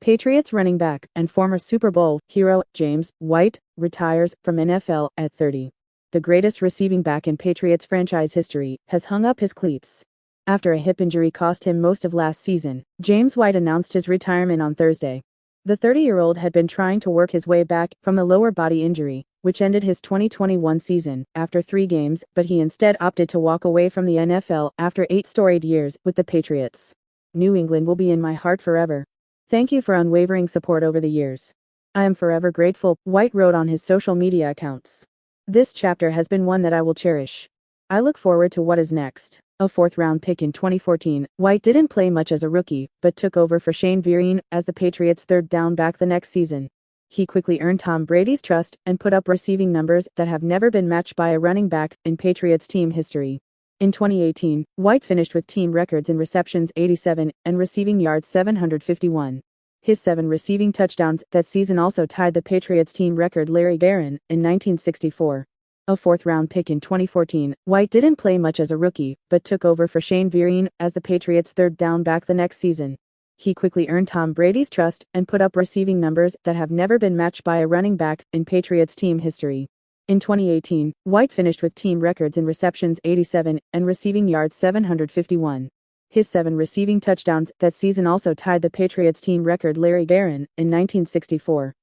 Patriots running back and former Super Bowl hero James White retires from NFL at 30. The greatest receiving back in Patriots franchise history has hung up his cleats. After a hip injury cost him most of last season, James White announced his retirement on Thursday. The 30-year-old had been trying to work his way back from the lower body injury, which ended his 2021 season after 3 games, but he instead opted to walk away from the NFL after 8 storied years with the Patriots. New England will be in my heart forever. Thank you for unwavering support over the years. I am forever grateful, White wrote on his social media accounts. This chapter has been one that I will cherish. I look forward to what is next. A 4th-round pick in 2014, White didn't play much as a rookie, but took over for Shane Vereen as the Patriots' 3rd down back the next season. He quickly earned Tom Brady's trust and put up receiving numbers that have never been matched by a running back in Patriots team history. In 2018, White finished with team records in receptions 87 and receiving yards 751. His 7 receiving touchdowns that season also tied the Patriots team record Larry Barron in 1964. A 4th-round pick in 2014, White didn't play much as a rookie, but took over for Shane Vereen as the Patriots' 3rd down back the next season. He quickly earned Tom Brady's trust and put up receiving numbers that have never been matched by a running back in Patriots team history. In 2018, White finished with team records in receptions 87 and receiving yards 751. His 7 receiving touchdowns that season also tied the Patriots team record Larry Barron in 1964.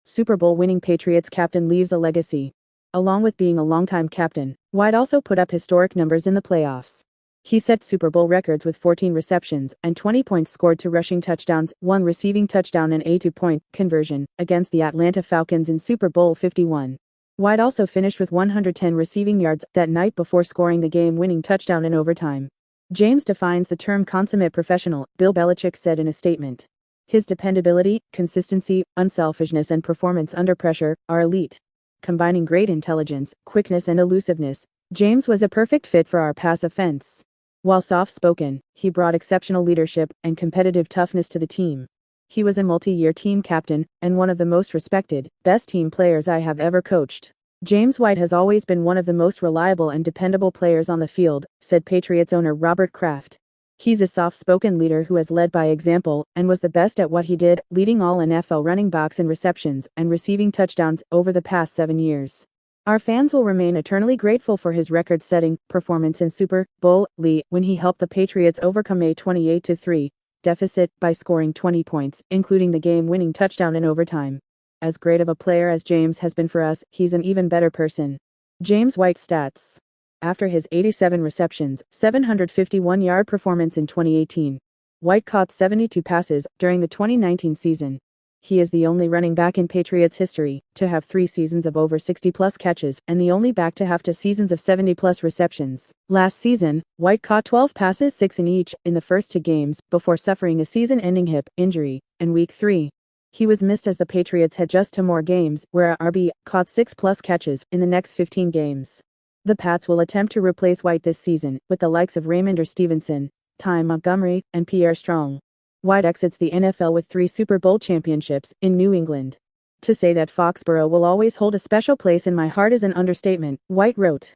Super Bowl winning Patriots captain leaves a legacy. Along with being a longtime captain, White also put up historic numbers in the playoffs. He set Super Bowl records with 14 receptions and 20 points scored to rushing touchdowns, 1 receiving touchdown and a 2-point conversion against the Atlanta Falcons in Super Bowl 51. White also finished with 110 receiving yards that night before scoring the game-winning touchdown in overtime. James defines the term consummate professional, Bill Belichick said in a statement. His dependability, consistency, unselfishness and performance under pressure are elite. Combining great intelligence, quickness and elusiveness, James was a perfect fit for our pass offense. While soft-spoken, he brought exceptional leadership and competitive toughness to the team. He was a multi-year team captain and one of the most respected, best team players I have ever coached. James White has always been one of the most reliable and dependable players on the field, said Patriots owner Robert Kraft. He's a soft-spoken leader who has led by example and was the best at what he did, leading all NFL running backs in receptions and receiving touchdowns over the past 7 years. Our fans will remain eternally grateful for his record-setting performance in Super Bowl LE when he helped the Patriots overcome a 28-3 deficit by scoring 20 points, including the game-winning touchdown in overtime. As great of a player as James has been for us, he's an even better person. James White stats. After his 87 receptions, 751-yard performance in 2018, White caught 72 passes during the 2019 season. He is the only running back in Patriots history to have 3 seasons of over 60-plus catches and the only back to have 2 seasons of 70-plus receptions. Last season, White caught 12 passes, 6 in each, in the first 2 games before suffering a season-ending hip injury in Week 3. He was missed as the Patriots had just 2 more games where RB caught 6-plus catches in the next 15 games. The Pats will attempt to replace White this season with the likes of Raymond Stevenson, Ty Montgomery, and Pierre Strong. White exits the NFL with 3 Super Bowl championships in New England. To say that Foxborough will always hold a special place in my heart is an understatement, White wrote.